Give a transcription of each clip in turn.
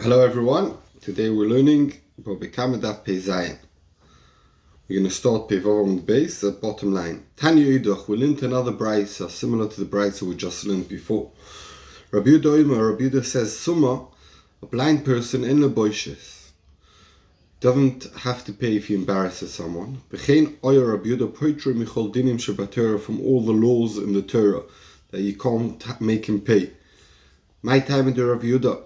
Hello everyone, today we're learning about Bekama Daf Pei Zayin. We're going to start Pei Vav on the base at bottom line. Tanya Idach, we learned another brayso similar to the brayso we just learned before. Rabbi Yehuda says, Summa, a blind person in the boishes, doesn't have to pay if he embarrasses someone. B'chein oyer Rabbi Yehuda poitru michol dinim shebaTorah, from all the laws in the Torah that you can't make him pay. My time in the Rabbi Yehuda,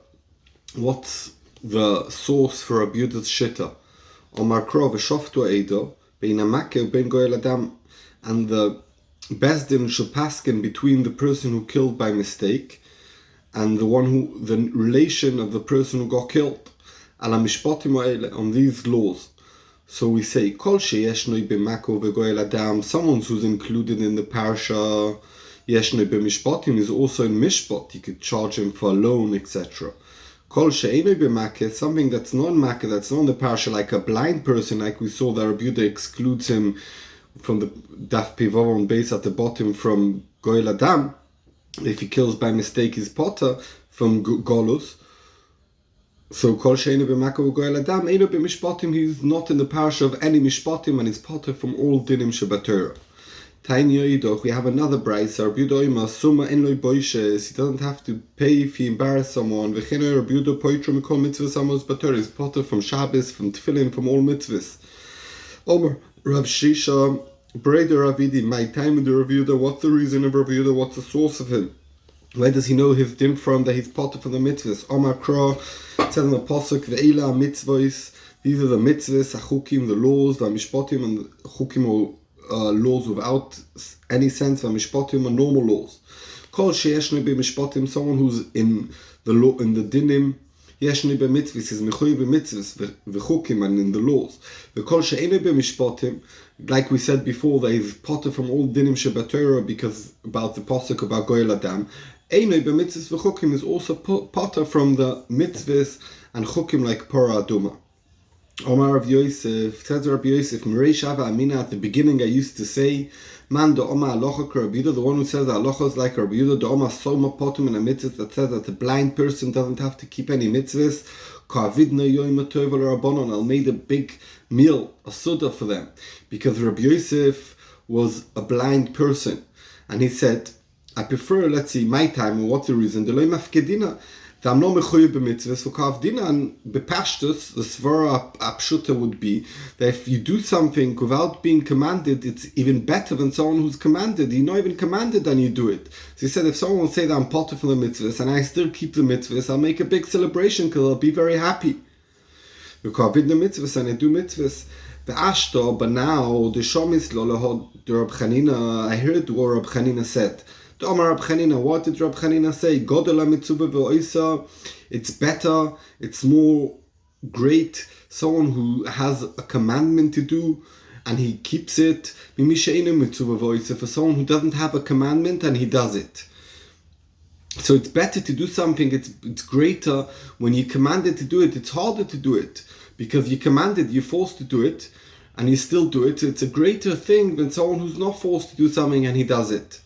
what's the source for Rabbi Yehuda's shitta? Omar Krov v'shoftu eido bein hamakeh ubein goel adam, and the Bezdin should paskin between the person who killed by mistake and the relation of the person who got killed. Ala mishpatim ha'ele, on these laws. So we say kol sheyeshnoi b'makeh v'goel adam, someone who's included in the parsha yeshnoi b'mishpatim is also in mishpat. You could charge him for a loan, etc. Kol she'enoi b'makeh, something that's not makeh, that's not in the parsha, like a blind person, like we saw that Rabbi Yehuda excludes him from the Daf Pei Vav on base at the bottom from goel adam. If he kills by mistake his potter from golus. So kol she'enoi b'makeh goel adam, enoi b'mishpatim, he's not in the parsha of any mishpatim, and he's potter from all dinim shebaTorah. We have another brayso. Rabbi Yehuda Summa en lo boishes, he doesn't have to pay if he embarrasses someone. V'chein Rabbi Yehuda poitru mikol mitzvahs amos baTorah, he's potter from Shabbos, from Tefillin, from all mitzvahs. Omer Rav Shisha Breda Ravidi, my time with the Rabbi Yehuda, what's the reason of Rabbi Yehuda? What's the source of him? Where does he know his din from that he's potter from the mitzvahs? Omar Kra, it says in the pasuk, ve'ela mitzvahs, these are the mitzvahs, achukim, the laws, the mishpatim, and the chukim or laws without any sense, mishpatim are normal laws. Kol sheyeshnoi b'mishpatim, someone who's in the law, in the dinim, yeshnoi b'mitzvahs, is mechuyev b'mitzvahs v'chukim, and in the laws. Kol she'enoi b'mishpatim, like we said before, that he's potter from all dinim shebaTorah, because about the pasuk about goel adam. Enoi b'mitzvahs v'chukim is also potter from the mitzvahs and chukim like Parah Aduma. Omar Rav Yosef, says Rabbi Yosef, Mirei Shava Amina, at the beginning I used to say, Man do Oma Alocha Rabbi Yehuda, the one who says that Alocha is like Rabbi Yehuda, do Oma Soma Potum in a mitzvah, that says that the blind person doesn't have to keep any mitzvahs. Ka'avidna yoim atov al-rabbanon, I'll made a big meal, a suda for them, because Rabbi Yosef was a blind person, and he said, I prefer, let's see, my time, and what's the reason? The loy mafkedina. I'm not mechuyev b'mitzvahs for kavdina, and בפשטות, the svara apshuta would be that if you do something without being commanded, it's even better than someone who's commanded. You're not even commanded and you do it. So he said, if someone will say that I'm potter from the mitzvahs and I still keep the mitzvahs, I'll make a big celebration because I'll be very happy. Because I do mitzvahs and I do mitzvahs. But now the shomis lo the Rab Chanina, I heard what Rab Chanina said. What did Rab Chanina say? It's better, it's more great, someone who has a commandment to do and he keeps it, for someone who doesn't have a commandment and he does it. So it's better to do something, it's greater when you're commanded to do it. It's harder to do it because you're commanded, you're forced to do it and you still do it. So it's a greater thing than someone who's not forced to do something and he does it.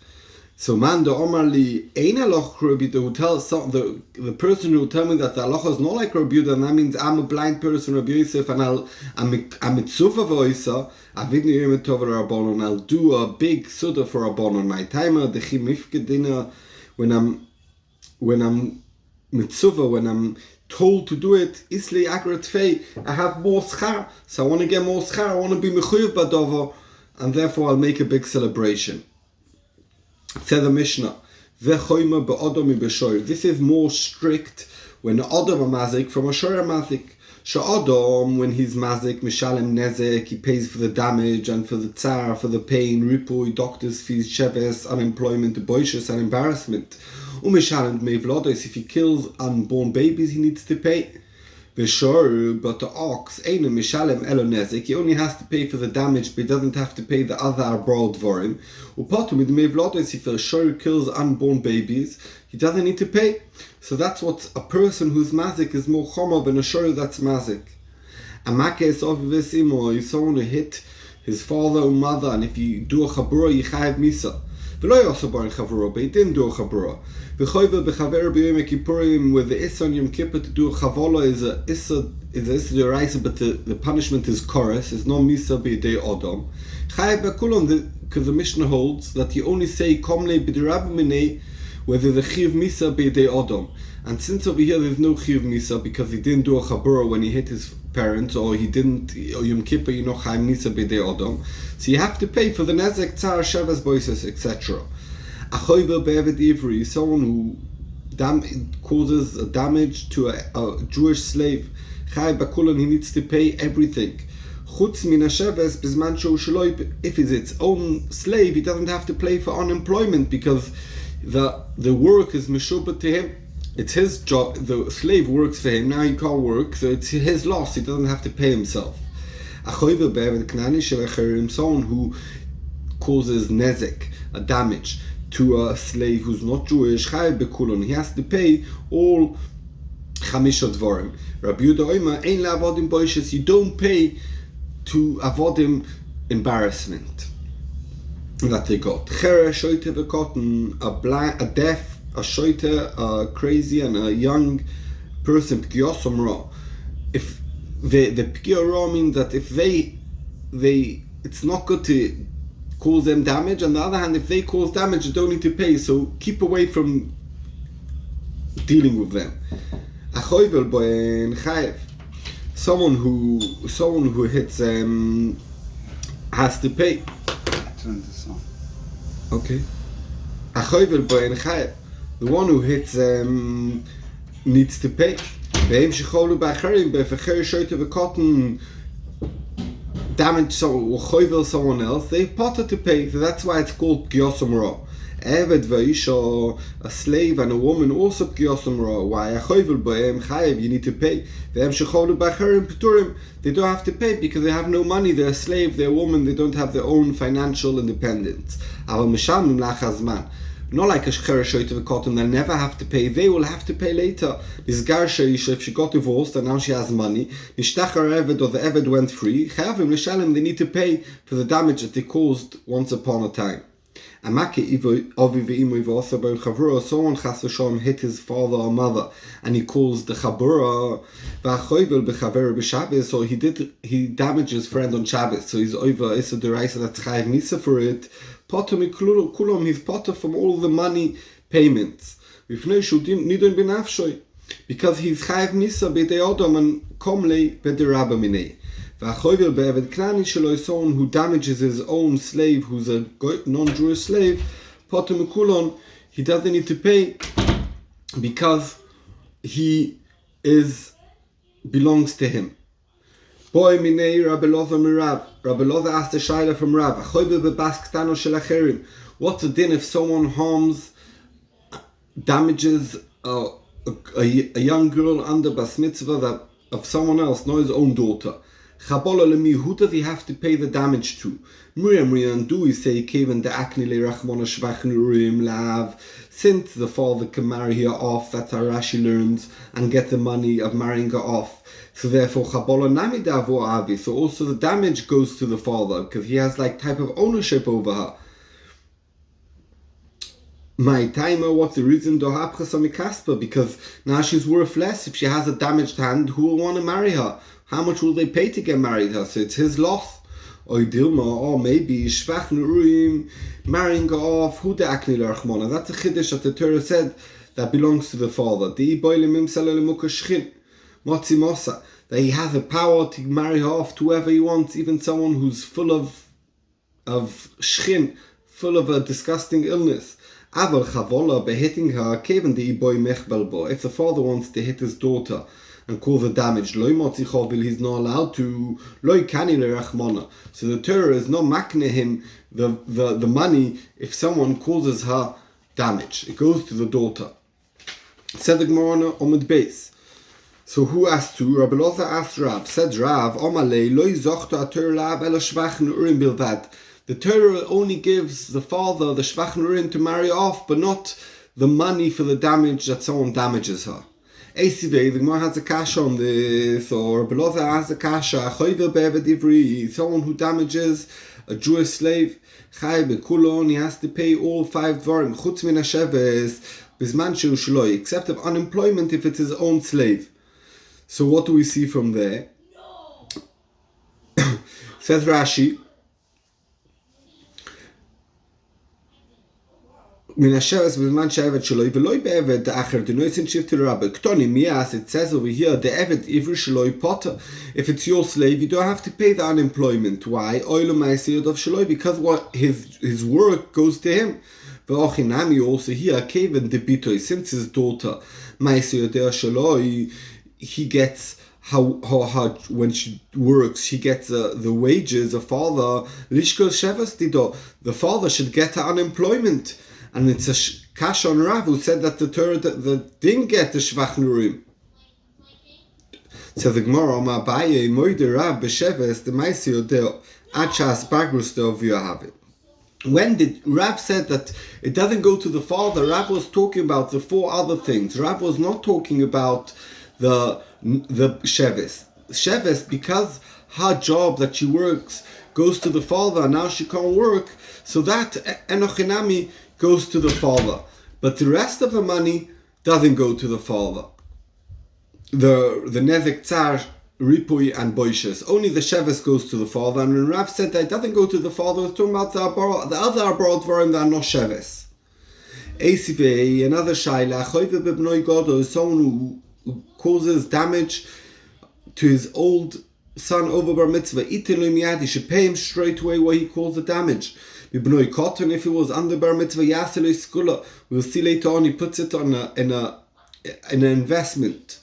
So man, the Omarli Ein Aloch Rabbi Yehuda, who tells the person who will tell me that the halacha is not like Rabbi Yehuda, and that means I'm a blind person, Rabbi Yosef, and I'm mitzuva v'oisa, avidni yom tov rabbanon, and I'll do a big suda for rabbanon. My timer, the chimifke dinner, when I'm mitzuva, when I'm told to do it, isli agrat fei, I have more schar, so I want to get more schar, I want to be mechuyev badover, and therefore I'll make a big celebration. Says the Mishnah, this is more strict when Adam a mazik from a shor mazik. Adam, when he's mazik, mishalem nezek, he pays for the damage and for the tsar, for the pain, ripui, doctor's fees, sheves, unemployment, boishes, and embarrassment. Umishalem mevlodos, if he kills unborn babies, he needs to pay. But the ox, Einu Mishalem Elo Nezek, he only has to pay for the damage, but he doesn't have to pay the other abroad for him. Upatum with Mevlodos, if a shor kills unborn babies, he doesn't need to pay. So that's what a person who's mazik is more chomer than a shor that's mazik. A makes of Vesimo is someone who hit his father or mother, and if you do a chabura, you chayav misa. ולא יעשה בו חברו, בית-דין דו חברו. וחויבל בחבר ביום הכיפורים, where the Issa on Yom Kippur to do Chavola is a Issa deraisa, but the punishment is chorus, is no Misa b'yedei Odom. Chayav b'kulon, because the Mishnah holds that you only say Komle b'derabba minei, whether the Chiv Misa b'yedei Odom. And since over here there's no Chiv Misa because he didn't do a Chabura when he hit his parents, or he didn't, or Yom Kippur, Chayav Misa b'yedei Odom. So you have to pay for the Nezek, Tzar, Shavas, Boises, etc. Achoivel be'eved ivri, someone who causes a damage to a Jewish slave, Chai Bakulan, he needs to pay everything. Chutz min hasheves bizman sheu shloi, if it's its own slave, he doesn't have to pay for unemployment because the work is meshubah to him. It's his job. The slave works for him. Now he can't work, so it's his loss. He doesn't have to pay himself. Achoivel be'eved knani shel someone who causes nezek, a damage, to a slave who's not Jewish, Chayav bekulon, he has to pay all chamisha dvarim. Rabbi Yehuda Omer, ein le'avodim boishes, you don't pay to avodim embarrassment that they got. Chere, shoite v'kotten, a deaf, a shoite, a crazy, and a young person, p'giyosam ra. If the p'giyah ra means that if they, it's not good to cause them damage. On the other hand, if they cause damage, you don't need to pay, so keep away from dealing with them. Achoivel boen chayev, someone who hits has to pay. Turn this on. Okay. Achoivel boen chayev, the one who hits needs to pay. Ve'im shecholu b'acherim be'fecher shoyte v'kotten damage someone else, they potter to pay, so that's why it's called P'giyosam Ra. Eved v'isha, a slave and a woman, also P'giyosam Ra. Why? Achoivel b'em chayev, you need to pay. V'em shecholu b'acherim p'turim, they don't have to pay because they have no money, they're a slave, they're a woman, they don't have their own financial independence. Aval mishamim lachazman. Not like a shcher shoyte v'kotten, they'll never have to pay, they will have to pay later. This garsha isha, if she got divorced and now she has money, nishtachar eved, or the eved went free, chayavim l'shalem, they need to pay for the damage that they caused once upon a time. Amake avi ve'imo v'osa ben chavura, someone chas v'shalom hit his father or mother, and he calls the chabura v'achoivel b'chaver b'Shabbos, so he damaged his friend on Shabbos, so he's over issa deraisa that's chayav misa for it. Potter kulom, he's potter from all the money payments. Because he's chayav misa b'dei odom and komle b'derabba minei. V'achoivel be'eved knani shelo, someone who damages his own slave, who's a non-Jewish slave, potter kulon, he doesn't need to pay because he belongs to him. Boy minei Rabbi Loza mirav. Rabbi Loza asked the shaila from Rav. Achoivel bebas ktano shel acherim. What's the din if someone damages a young girl under bas mitzvah of someone else, not his own daughter? Chabola lemi, who does he have to pay the damage to? Miriam and do we say keven de akni le rachmona shvachnu urim lav? Since the father can marry her off, that's how Rashi learns, and get the money of marrying her off. So therefore, Chabola nami davo avi. So also the damage goes to the father because he has like type of ownership over her. My timer, what's the reason? Because now she's worth less. If she has a damaged hand, who will want to marry her? How much will they pay to get married her? So it's his loss. Or maybe shvach nurim, marrying her off. Who the akni l'rachmona? That's a chiddush that the Torah said that belongs to the father. That he has the power to marry her off to whoever he wants, even someone who's full of shchin, full of a disgusting illness. Aval chavola behitting her, keven the boy mechbelbo. If the father wants to hit his daughter and cause a damage, loy motzichovel, he's not allowed to. Loy kani lerachmona. So the Torah is not makne him the money if someone causes her damage. It goes to the daughter. Said the Gemara Omid Beis. So who asked to? Rabbi Loza asked Rav. Said Rav, Omalei loy zochta atur lab ela shvach nurim bilvad. The Torah only gives the father the shvach nurim to marry off, but not the money for the damage that someone damages her. ACV, the Gemara has a kasha on this, or Rabbi Loza has a kasha. Choivel be'eved ivri, someone who damages a Jewish slave, Chai bekulon, he has to pay all 5 dvarim, chutz min hasheves, bizman shehu shloi, except of unemployment if it's his own slave. So what do we see from there? Says Rashi, Min hasheves bizman she'eved shloi, v'loi be'eved da'acher, denoisin shiv to the rabbi. Ktoni mias, it says over here, the eved ivri shloi potter. If it's your slave, you don't have to pay the unemployment. Why? Oilu ma'asiyot of shloi, because what his work goes to him. V'ochinami also here, keven debitoi, since his daughter ma'asiyot shloi, he gets how when she works, she gets the wages. The father lishkol shevas dido, the father should get her unemployment. And it's a kash on Rav who said that the Torah that didn't get the shvach nurim. So the Gemara, "Ma baye moide Rav b'sheves the ma'aseh odeo achas bagrus deo v'yahavit." When did Rav said that it doesn't go to the father? Rav was talking about the 4 other things. Rav was not talking about the sheves. Sheves, because her job that she works goes to the father, and now she can't work. So that enochinami goes to the father, but the rest of the money doesn't go to the father. The nezek tsar, ripui, and boishes, only the sheves goes to the father. And when Rav said that it doesn't go to the father, it's talking about the other abroad dvarim that are not sheves. ACV, another shaila, choyve bebnoi godo is someone who causes damage to his old son over bar mitzvah. Itin lo miyad, he should pay him straight away what he calls the damage. B'bnoi cotton, if he was under bar mitzvah, yasel skula. We'll see later on, he puts it on in an investment.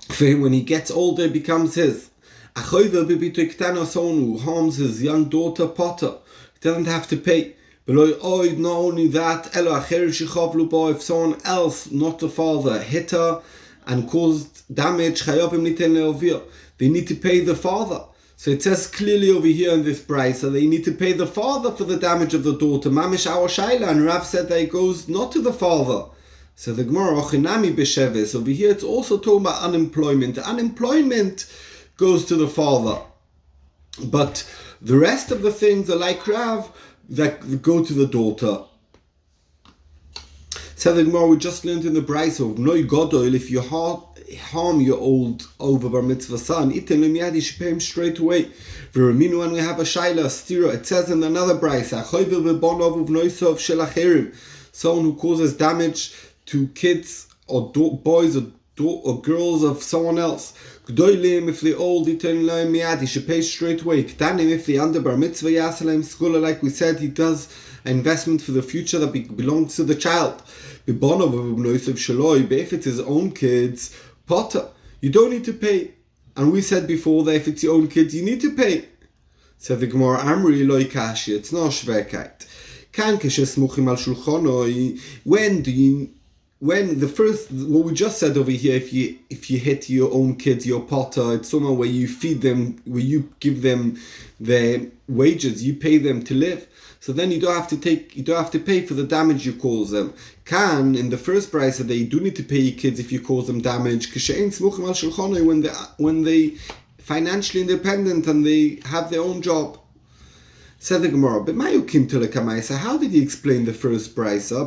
For him, when he gets older, it becomes his. Achoyve b'bitoi ktana, someone who harms his young daughter Potter, he doesn't have to pay. Not only that, if someone else, not the father, hit her and caused damage, they need to pay the father. So it says clearly over here in this price, so they need to pay the father for the damage of the daughter. Mamish our shaila, and Rav said that it goes not to the father. So the Gemara, ochinami b'sheves, over here it's also talking about unemployment. Unemployment goes to the father. But the rest of the things are like Rav, that go to the daughter. So the Gemara, we just learned in the Brisa of Noi Godol, if you harm your old over bar mitzvah son, iten lemiyad, you should pay him straight away. V'raminu, when we have a shaila, stira, it says in another Brisa, Achoyve b'bonov uvnoisov shel acherim, someone who causes damage to kids or boys or girls of someone else. Gdoilim, if they're old, he should pay straight away. Ktanim, if they're under bar mitzvah, yasalim skula, like we said, he does an investment for the future that belongs to the child. If it's his own kids, potter, you don't need to pay. And we said before that if it's your own kids, you need to pay. Said the Gemara, Amri loy kashi, it's not shvekait. Kan keshes al shulchanoi, when the first, what we just said over here, if you hit your own kids, your potter, it's somewhere where you feed them, where you give them their wages, you pay them to live. So then you don't have to pay for the damage you cause them. Can, in the first price, that they do need to pay your kids if you cause them damage, when they financially independent and they have their own job. Said the Gemara, but how did he explain the first brisa?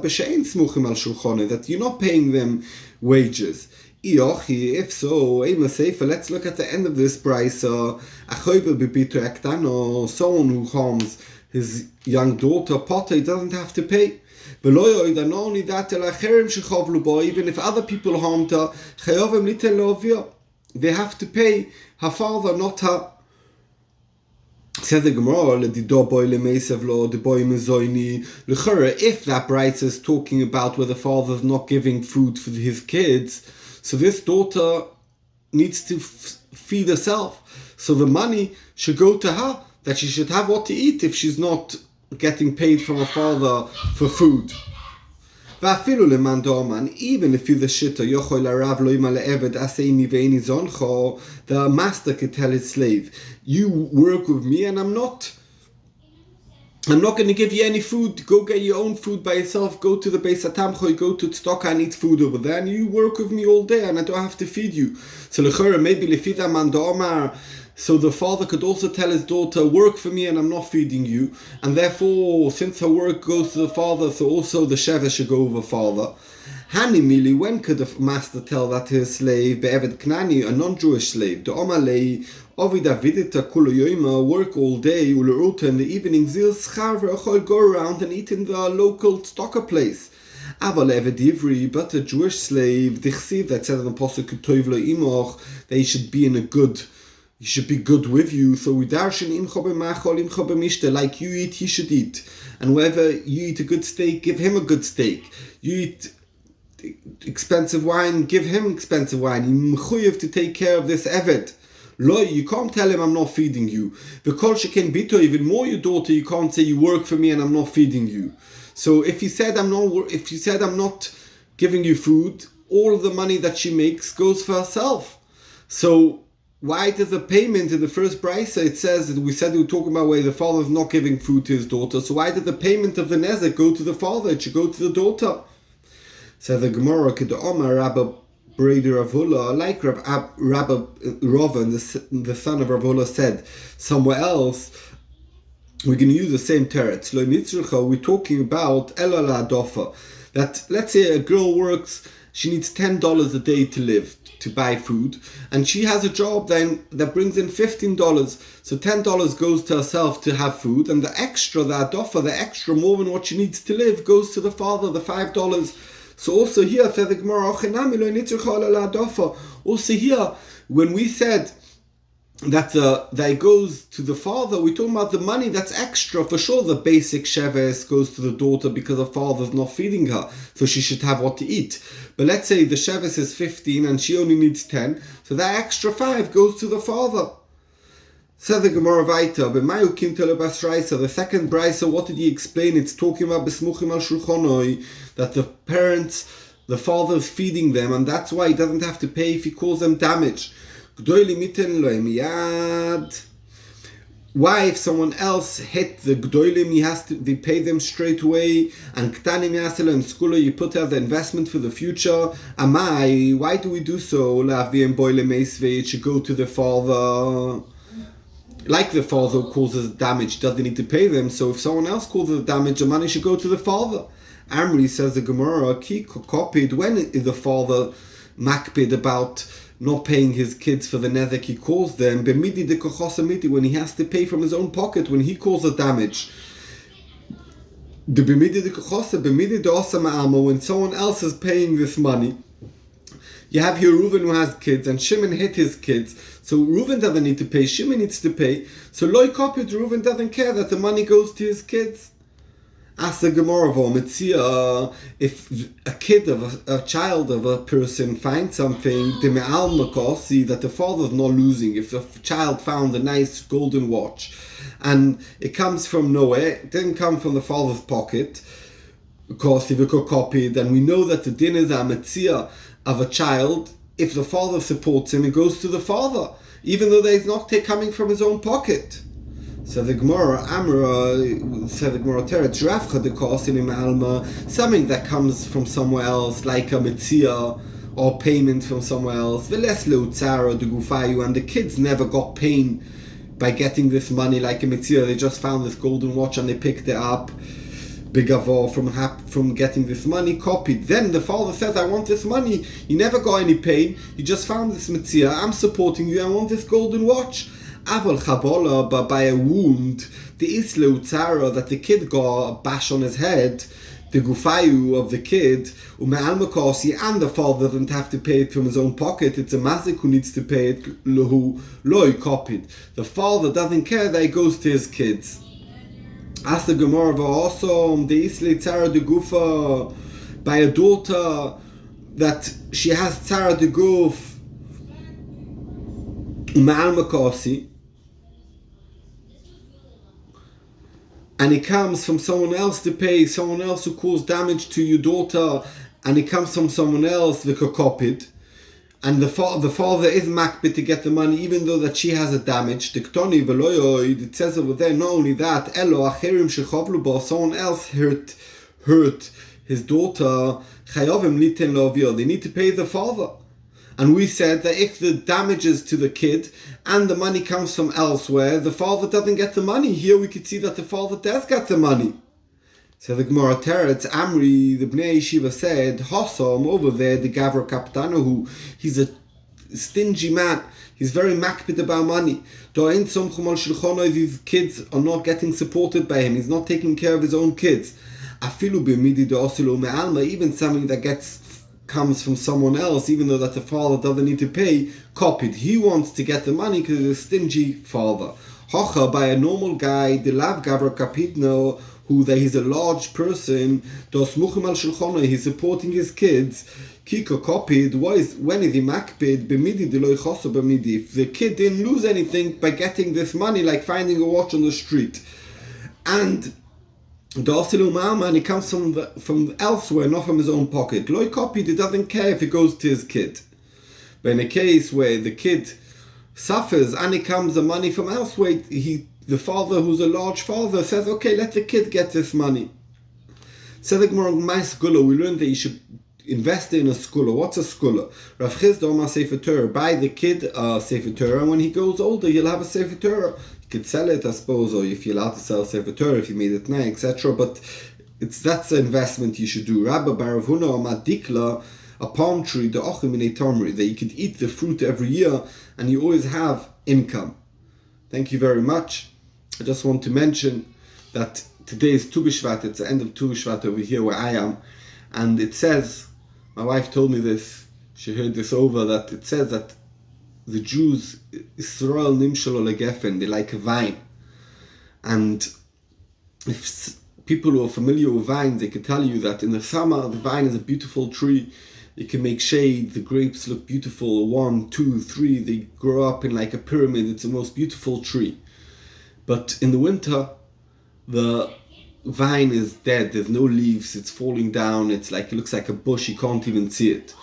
That you're not paying them wages. If so, let's look at the end of this brisa. Someone who harms his young daughter, Potter, he doesn't have to pay. Not only that, even if other people harmed her, they have to pay her father, not her. Said the Gemara, if that brayta is talking about where the father's not giving food for his kids, so this daughter needs to feed herself. So the money should go to her, that she should have what to eat if she's not getting paid from her father for food. Even if you're the shitter, the master could tell his slave, you work with me and I'm not going to give you any food. Go get your own food by yourself. Go to the Beis Hatamchoi, go to Tzedakah and eat food over there, and you work with me all day and I don't have to feed you. So maybe Lefida Mandamar, So the father could also tell his daughter, work for me and I'm not feeding you. And therefore, since her work goes to the father, so also the sheva should go over father. Hanimili, when could the master tell that to his slave, Be'eved Knani, a non-Jewish slave, the Omalei, Ovida Vidita Kuloyoima, work all day, Ulurota in the evening, Zil Scharver, go around and eat in the local stocker place. Aval Eved Ivri, but a Jewish slave, Dichsiv, that said in the Apostle Kutoivlo Imoch, that he should be he should be good with you. So we darshan imcho b'machol, imcho b'mishte, like you eat, he should eat. And wherever you eat a good steak, give him a good steak. You eat expensive wine, give him expensive wine. You mechuyev to take care of this eved. Lo, you can't tell him I'm not feeding you. V'kol sheken bito, even more your daughter, you can't say you work for me and I'm not feeding you. So if you said I'm not giving you food, all of the money that she makes goes for herself. So why does the payment in the first brisa, it says that we were talking about where the father is not giving food to his daughter. So why did the payment of the nezek go to the father? It should go to the daughter. So the Gemara, Kid Omar, Rabbi Breder Avula, like Rabbi Rovan, the son of Ravula, said somewhere else, we're going to use the same teretz. We're talking about Elala Adofa. That, let's say a girl works, she needs $10 a day to live, to buy food, and she has a job then that brings in $15. So $10 goes to herself to have food, and the extra, the adofa, the extra more than what she needs to live, goes to the father, the $5. So also here, also here, when we said that goes to the father, we're talking about the money that's extra. For sure, the basic sheves goes to the daughter because the father's not feeding her, so she should have what to eat. But let's say the sheves is 15 and she only needs 10, so that extra 5 goes to the father. Said the Gemara Vaita, the second brisa, what did he explain? It's talking about besmuchim al shulchanoi, that the parents, the father is feeding them, and that's why he doesn't have to pay if he calls them damage. Why, if someone else hit the gdoilim, they pay them straight away, and ktanim yaselem skula, you put out the investment for the future. Amai, why do we do so? It should go to the father. Like the father who causes damage doesn't need to pay them, so if someone else causes damage, the money should go to the father. Amri, says the Gemara, ki copied, when is the father makpid about not paying his kids for the nezek he calls them, b'midi de kochosamiti, when he has to pay from his own pocket when he causes damage. The b'midi de kochosa, b'midi de osama, when someone else is paying this money. You have here Reuven who has kids, and Shimon hit his kids. So Reuven doesn't need to pay, Shimon needs to pay. So Loi copied, Reuven doesn't care that the money goes to his kids. Ask the Gemara, if a child of a person finds something, the me'al makosi, that the father's not losing. If the child found a nice golden watch, and it comes from nowhere, it didn't come from the father's pocket, because if it got copied, and we know that the din is a metzia of a child, if the father supports him, it goes to the father, even though he's not coming from his own pocket. So the Gemara Amra, said the Gemara Teretz, Rafcha de Kosim Alma, something that comes from somewhere else, like a metzia or payment from somewhere else, Veles Leutzara de Gufayu, and the kids never got pain by getting this money like a metzia. They just found this golden watch and they picked it up. Bigavor from getting this money copied. Then the father says, I want this money. He never got any pain. He just found this mitzvah. I'm supporting you. I want this golden watch. Aval chabola, but by a wound, the isle utzara, that the kid got a bash on his head, the gufayu of the kid, ume'al makosi, and the father doesn't have to pay it from his own pocket. It's a mazik who needs to pay it, who loy copied. The father doesn't care that it goes to his kids. Ask the Gemara also the Isli Tzara de Gufa, by a daughter that she has Tzara de Guf Ma'al Makasi, and it comes from someone else to pay, someone else who caused damage to your daughter, and it comes from someone else, the kokopid, and the father is makbid to get the money, even though that she has a damage. It says over there, not only that, someone else hurt his daughter. They need to pay the father. And we said that if the damage is to the kid and the money comes from elsewhere, the father doesn't get the money. Here we could see that the father does get the money. So the Gemara Teretz, Amri, the Bnei Yeshiva said, Hossam, over there, the Gavra Kaptanahu, he's a stingy man. He's very makpid about money. These kids are not getting supported by him. He's not taking care of his own kids. Even something that comes from someone else, even though that the father doesn't need to pay, copied. He wants to get the money because he's a stingy father. Hocha, by a normal guy, the lav gavra kapidno, who that he's a large person, he's supporting his kids. Kiko copied, when is he makpid? If the kid didn't lose anything by getting this money, like finding a watch on the street, and and it comes from elsewhere, not from his own pocket. Loy copied, he doesn't care if it goes to his kid. But in a case where the kid suffers and it comes the money from elsewhere, the father, who's a large father, says, okay, let the kid get this money. So we learned that you should invest in a skula. What's a skula? Rav Chizda Omar Sefer Torah. Buy the kid a Sefer Torah, and when he goes older, he'll have a Sefer Torah. You could sell it, I suppose, or if you're allowed to sell Sefer Torah, if you made it now, etc. But that's an investment you should do. Rabba Baravuna Omar Dikla, a palm tree, the Ochimine Tomri, that you could eat the fruit every year, and you always have income. Thank you very much. I just want to mention that today is Tu B'Shvat. It's the end of Tu B'Shvat over here where I am, and it says, my wife told me this, she heard this over, that it says that the Jews, Israel Nimshal Olegefen, they like a vine. And if people who are familiar with vines, they can tell you that in the summer, the vine is a beautiful tree. It can make shade, the grapes look beautiful, 1, 2, 3, they grow up in like a pyramid, it's the most beautiful tree. But in the winter, the vine is dead, there's no leaves, it's falling down, it looks like a bush, you can't even see it.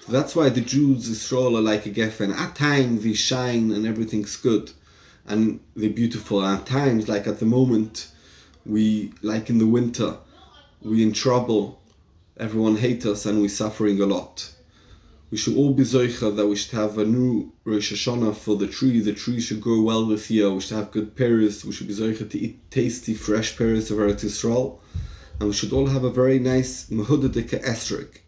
So that's why the Jews, Israel, are like a geffen. At times they shine and everything's good and they're beautiful. At times, like at the moment, like in the winter, we're in trouble, everyone hates us and we're suffering a lot. We should all be zoicha that we should have a new Rosh Hashanah for the tree should grow well this year, we should have good pears, we should be zoicha to eat tasty fresh pears of Eretz Yisrael, and we should all have a very nice Mehudadika Esrik.